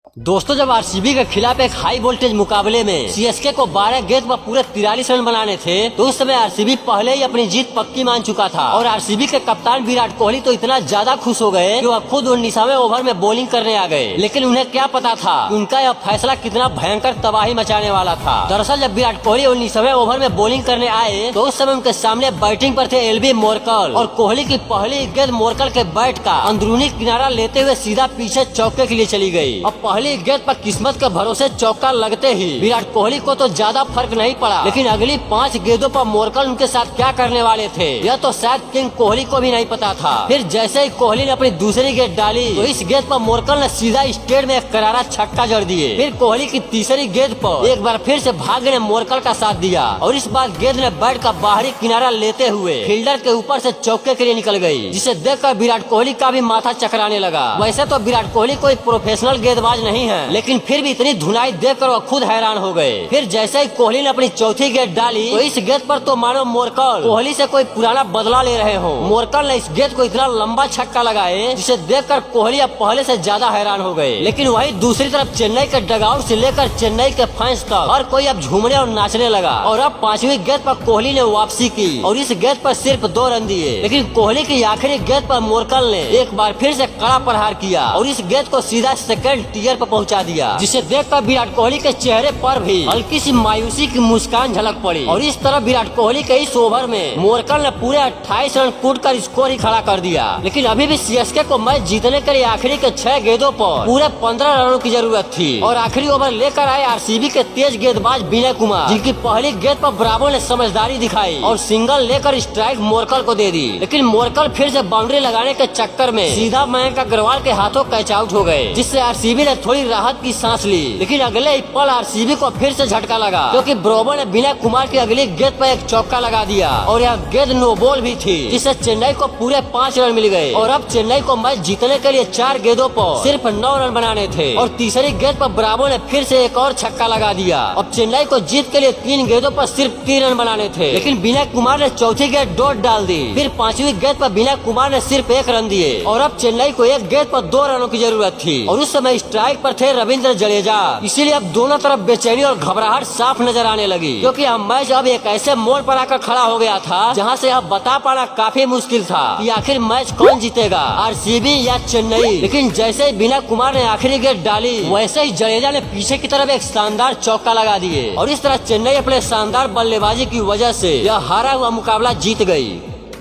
दोस्तों, जब आरसीबी के खिलाफ एक हाई वोल्टेज मुकाबले में सीएसके को 12 गेंद पर पूरे 43 रन बनाने थे तो उस समय आरसीबी पहले ही अपनी जीत पक्की मान चुका था। और आरसीबी के कप्तान विराट कोहली तो इतना ज्यादा खुश हो गए कि वह खुद 19वें ओवर में बॉलिंग करने आ गए। लेकिन उन्हें क्या पता था कि उनका यह फैसला कितना भयंकर तबाही मचाने वाला था। दरअसल जब विराट कोहली 19वें ओवर में बॉलिंग करने आए तो उस समय उनके सामने बैटिंग पर थे एलबी मोरकल और कोहली की पहली गेंद मोरकल के बैट का अंदरूनी किनारा लेते हुए सीधा पीछे चौके के लिए चली गयी। और पहली गेंद पर किस्मत के भरोसे चौका लगते ही विराट कोहली को तो ज्यादा फर्क नहीं पड़ा, लेकिन अगली 5 गेंदों पर मोरकल उनके साथ क्या करने वाले थे यह तो शायद किंग कोहली को भी नहीं पता था। फिर जैसे ही कोहली ने अपनी दूसरी गेंद डाली तो इस गेंद पर मोरकल ने सीधा स्टेट में एक करारा छक्का जड़ दिए। फिर कोहली की तीसरी गेंद पर एक बार फिर से भाग्य ने मोरकल का साथ दिया और इस बार गेंद ने बैट का बाहरी किनारा लेते हुए फील्डर के ऊपर से चौके के लिए निकल गयी, जिसे देखकर विराट कोहली का भी माथा चकराने लगा। वैसे तो विराट कोहली कोई प्रोफेशनल गेंदबाज नहीं है, लेकिन फिर भी इतनी धुनाई देखकर वह खुद हैरान हो गए। फिर जैसे ही कोहली ने अपनी चौथी गेंद डाली तो इस गेंद पर तो मानो मोरकल कोहली से कोई पुराना बदला ले रहे हो। मोरकल ने इस गेंद को इतना लंबा छक्का लगाए जिसे देखकर कोहली अब पहले से ज्यादा हैरान हो गए। लेकिन वही दूसरी तरफ चेन्नई के डगआउट से लेकर चेन्नई के फैंस तक हर कोई अब झूमने और नाचने लगा। और अब 5वीं गेंद पर कोहली ने वापसी की और इस गेंद पर सिर्फ 2 रन दिए। लेकिन कोहली की आखिरी गेंद पर मोरकल ने एक बार फिर से कड़ा प्रहार किया और इस गेंद को सीधा सेकंड टियर पर पहुंचा दिया, जिसे देखकर विराट कोहली के चेहरे पर भी हल्की सी मायूसी की मुस्कान झलक पड़ी। और इस तरह विराट कोहली के इस ओवर में मोरकल ने पूरे 28 रन कूटकर स्कोर ही खड़ा कर दिया। लेकिन अभी भी सीएसके को मैच जीतने के लिए आखिरी के 6 गेंदों पर पूरे 15 रनों की जरूरत थी। और आखिरी ओवर लेकर आए आरसीबी के तेज गेंदबाज विनय कुमार, जिनकी पहली गेंद पर ब्रावो ने समझदारी दिखाई और सिंगल लेकर स्ट्राइक मोरकल को दे दी। लेकिन मोरकल फिर से बाउंड्री लगाने के चक्कर में सीधा मयंक अग्रवाल के हाथों कैच आउट हो गए, जिससे आरसीबी ने थोड़ी राहत की सांस ली। लेकिन अगले ही पल आरसीबी को फिर से झटका लगा, क्योंकि ब्रावो ने विनय कुमार की अगली गेंद पर एक चौका लगा दिया और यह गेंद नो बॉल भी थी, जिससे चेन्नई को पूरे 5 रन मिल गए। और अब चेन्नई को मैच जीतने के लिए 4 गेंदों पर सिर्फ 9 रन बनाने थे। और तीसरी गेंद पर ब्रावो ने फिर से एक और छक्का लगा दिया। अब चेन्नई को जीत के लिए 3 गेंदों पर सिर्फ 3 रन बनाने थे। लेकिन विनय कुमार ने चौथी गेंद डॉट डाल दी। फिर 5वीं गेंद पर विनय कुमार ने सिर्फ 1 रन दिए और अब चेन्नई को एक गेंद पर 2 रनों की जरूरत थी। और उस समय स्ट्राइक पर थे रविंद्र जडेजा। इसीलिए अब दोनों तरफ बेचैनी और घबराहट साफ नजर आने लगी, क्योंकि अब मैच अब एक ऐसे मोड़ पर आकर खड़ा हो गया था जहां से अब बता पाना काफी मुश्किल था कि आखिर मैच कौन जीतेगा, आरसीबी या चेन्नई। लेकिन जैसे ही विनय कुमार ने आखिरी गेंद डाली वैसे ही जडेजा ने पीछे की तरफ एक शानदार चौका लगा दिए और इस तरह चेन्नई अपने शानदार बल्लेबाजी की वजह से यह हारा हुआ मुकाबला जीत गई।